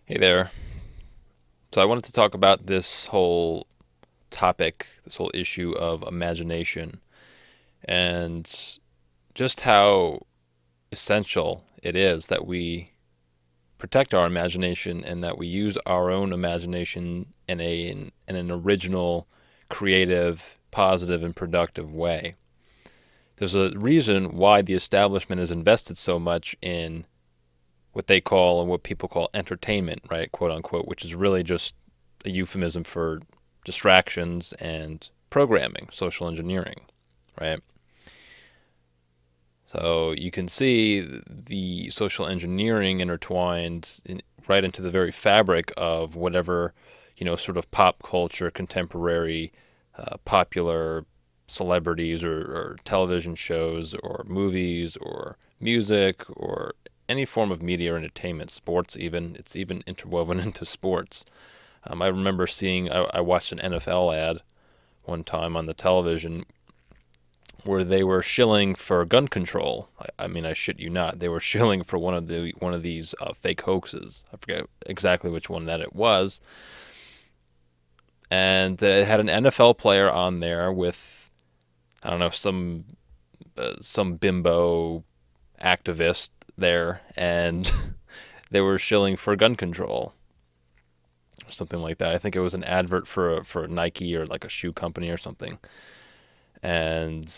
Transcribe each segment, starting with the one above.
Hey there. So I wanted to talk about this whole topic, this whole issue of imagination, and just how essential it is that we protect our imagination and that we use our own imagination in an original, creative, positive, and productive way. There's a reason why the establishment has invested so much in what they call and what people call entertainment, right? Quote unquote, which is really just a euphemism for distractions and programming, social engineering, right? So you can see the social engineering intertwined right into the very fabric of whatever, sort of pop culture, contemporary, popular celebrities or television shows or movies or music or any form of media or entertainment, sports even. It's even interwoven into sports. I remember I watched an NFL ad one time on the television where they were shilling for gun control. I mean, I shit you not. They were shilling for one of these fake hoaxes. I forget exactly which one that it was, and they had an NFL player on there with I don't know some bimbo activist there, and they were shilling for gun control or something like that. I think it was an advert for Nike or like a shoe company or something, and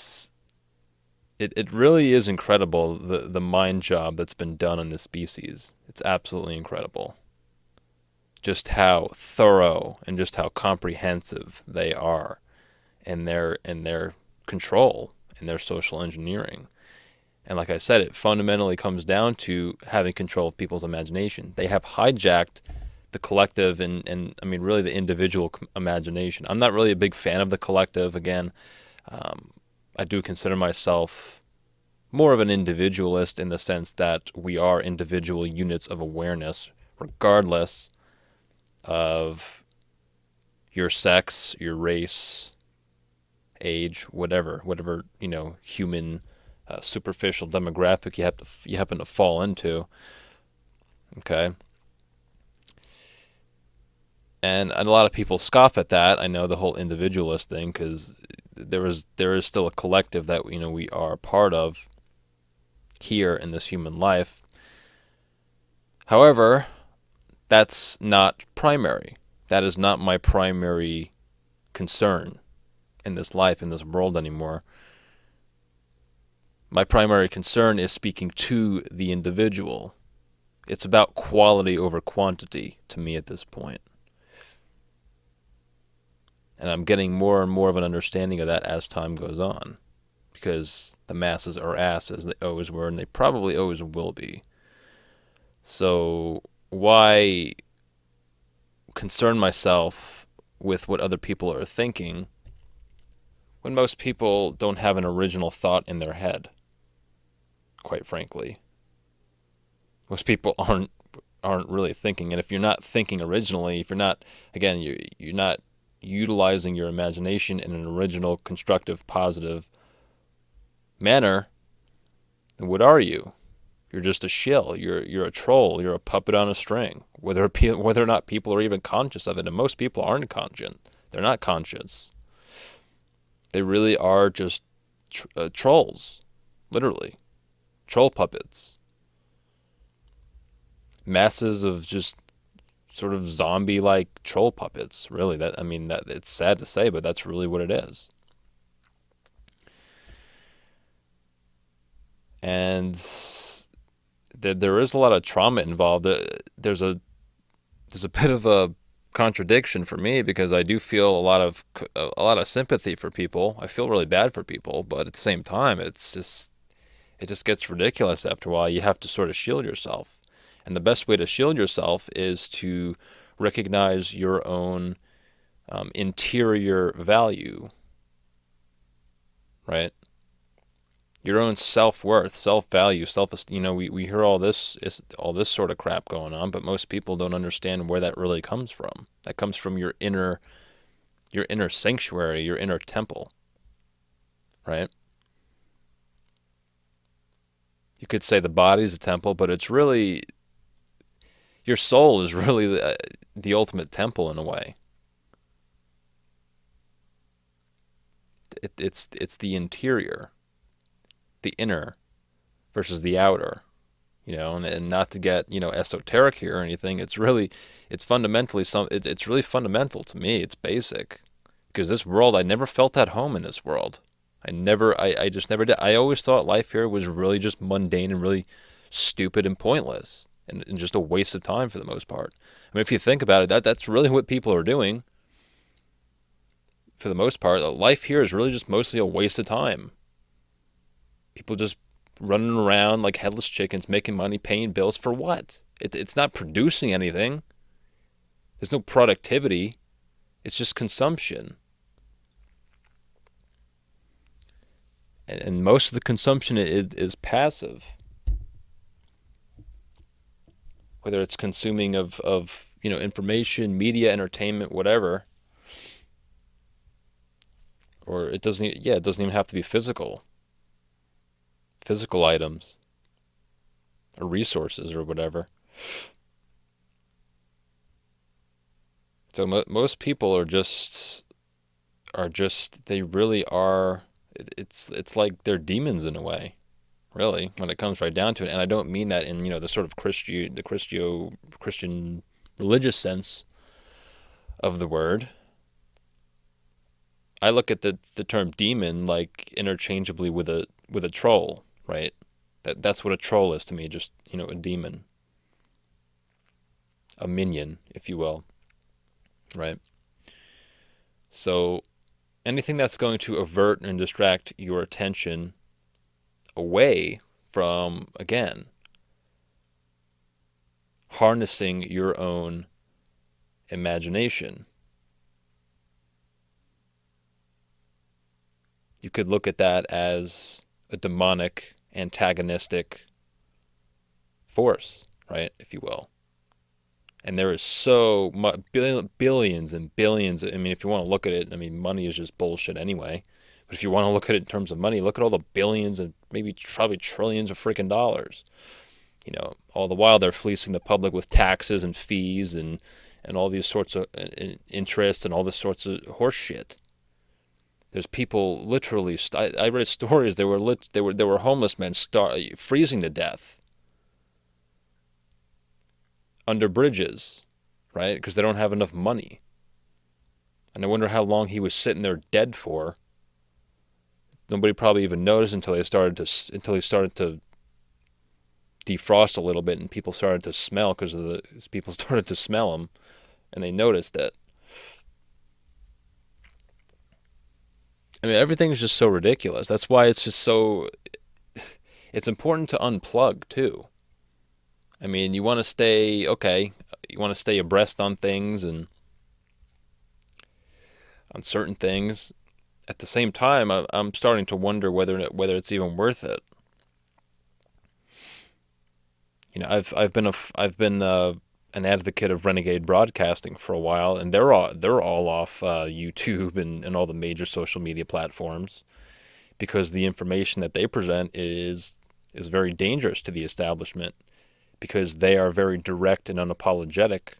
it really is incredible the mind job that's been done on this species. It's absolutely incredible. Just how thorough and just how comprehensive they are in their control and their social engineering. And like I said, it fundamentally comes down to having control of people's imagination. They have hijacked the collective and I mean really the individual imagination. I'm not really a big fan of the collective. Again, um, I do consider myself more of an individualist in the sense that we are individual units of awareness, regardless of your sex, your race, age, whatever human superficial demographic you happen to fall into. Okay, and a lot of people scoff at that. I know the whole individualist thing because there is still a collective that we are a part of here in this human life. However, that's not primary. That is not my primary concern in this life, in this world anymore. My primary concern is speaking to the individual. It's about quality over quantity to me at this point. And I'm getting more and more of an understanding of that as time goes on. Because the masses are asses, they always were, and they probably always will be. So, why concern myself with what other people are thinking when most people don't have an original thought in their head, quite frankly? Most people aren't really thinking, and if you're not thinking originally, if you're not again you're not utilizing your imagination in an original, constructive, positive manner, then what are you? You're just a shill. You're a troll. You're a puppet on a string. Whether or not people are even conscious of it, and most people aren't conscious. They're not conscious. They really are just trolls, literally troll puppets. Masses of just sort of zombie-like troll puppets. Really, that I mean that it's sad to say, but that's really what it is. And there is a lot of trauma involved. There's a bit of a contradiction for me because I do feel a lot of sympathy for people. I feel really bad for people, but at the same time, it just gets ridiculous after a while. You have to sort of shield yourself, and the best way to shield yourself is to recognize your own interior value, right? Your own self-worth, self-value, self-esteem. We hear all this sort of crap going on, but most people don't understand where that really comes from. That comes from your inner sanctuary, your inner temple, right? You could say the body's a temple, but it's really Your soul is really the ultimate temple in a way. It's the interior, the inner versus the outer. And not to get esoteric here or anything. It's fundamentally it's really fundamental to me. It's basic because this world, I never felt at home in this world. I just never did. I always thought life here was really just mundane and really stupid and pointless and just a waste of time for the most part. I mean, if you think about it, that's really what people are doing for the most part. Life here is really just mostly a waste of time. People just running around like headless chickens, making money, paying bills for what? It's not producing anything. There's no productivity. It's just consumption. And most of the consumption is passive. Whether it's consuming of information, media, entertainment, whatever. Or it doesn't even have to be physical. Physical items or resources or whatever. So most people are just they really are. It's like they're demons in a way, really, when it comes right down to it. And I don't mean that in the sort of Christian religious sense of the word. I look at the term demon like interchangeably with a troll, right? That's what a troll is to me, just a demon, a minion, if you will, right? So anything that's going to avert and distract your attention away from, again, harnessing your own imagination. You could look at that as a demonic, antagonistic force, right, if you will. And there is so much, billions and billions. I mean, if you want to look at it, I mean, money is just bullshit anyway. But if you want to look at it in terms of money, look at all the billions and maybe probably trillions of freaking dollars. All the while they're fleecing the public with taxes and fees and all these sorts of interest and all this sorts of horse shit. There's people literally. I read stories. There were homeless men freezing to death under bridges, right? Because they don't have enough money. And I wonder how long he was sitting there dead for. Nobody probably even noticed until he started to defrost a little bit, and people started to smell people started to smell him, and they noticed it. I mean, everything's just so ridiculous. That's why it's just so. It's important to unplug too. I mean, you want to stay okay. You want to stay abreast on things and on certain things. At the same time, I'm starting to wonder whether it's even worth it. I've been an advocate of renegade broadcasting for a while, and they're all off YouTube and all the major social media platforms because the information that they present is very dangerous to the establishment because they are very direct and unapologetic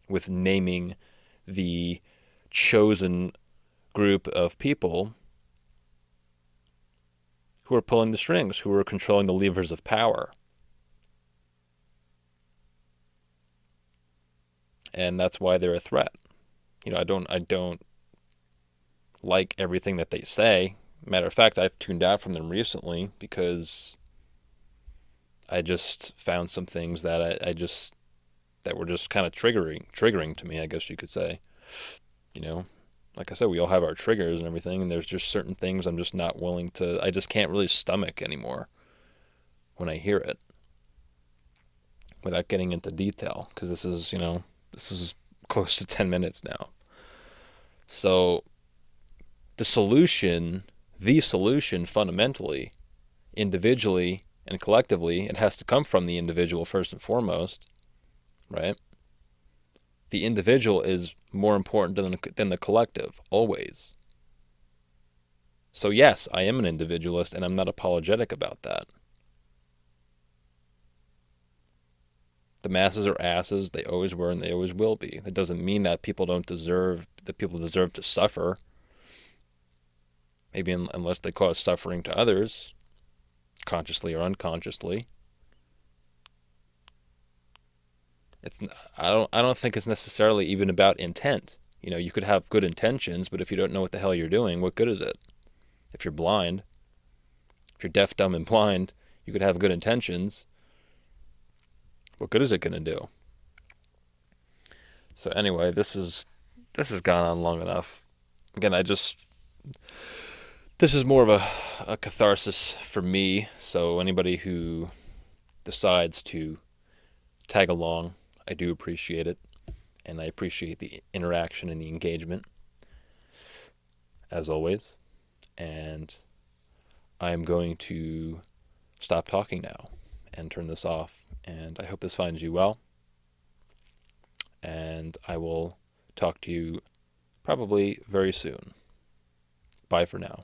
with naming the chosen group of people who are pulling the strings, who are controlling the levers of power. And that's why they're a threat. I don't like everything that they say. Matter of fact, I've tuned out from them recently because I just found some things that that were just kind of triggering to me, I guess you could say. You know, like I said, we all have our triggers and everything, and there's just certain things I'm just not willing to. I just can't really stomach anymore when I hear it, without getting into detail, because this is close to 10 minutes now. So the solution fundamentally, individually and collectively, it has to come from the individual first and foremost, right? The individual is more important than the collective, always. So yes, I am an individualist, and I'm not apologetic about that. The masses are asses. They always were and they always will be. That doesn't mean that people deserve to suffer. Maybe unless they cause suffering to others, consciously or unconsciously. It's I don't think it's necessarily even about intent. You could have good intentions, but if you don't know what the hell you're doing, what good is it? If you're blind, if you're deaf, dumb, and blind, you could have good intentions. What good is it going to do? So anyway, this has gone on long enough. Again, this is more of a catharsis for me. So anybody who decides to tag along, I do appreciate it, and I appreciate the interaction and the engagement as always. And I'm going to stop talking now and turn this off. And I hope this finds you well. And I will talk to you probably very soon. Bye for now.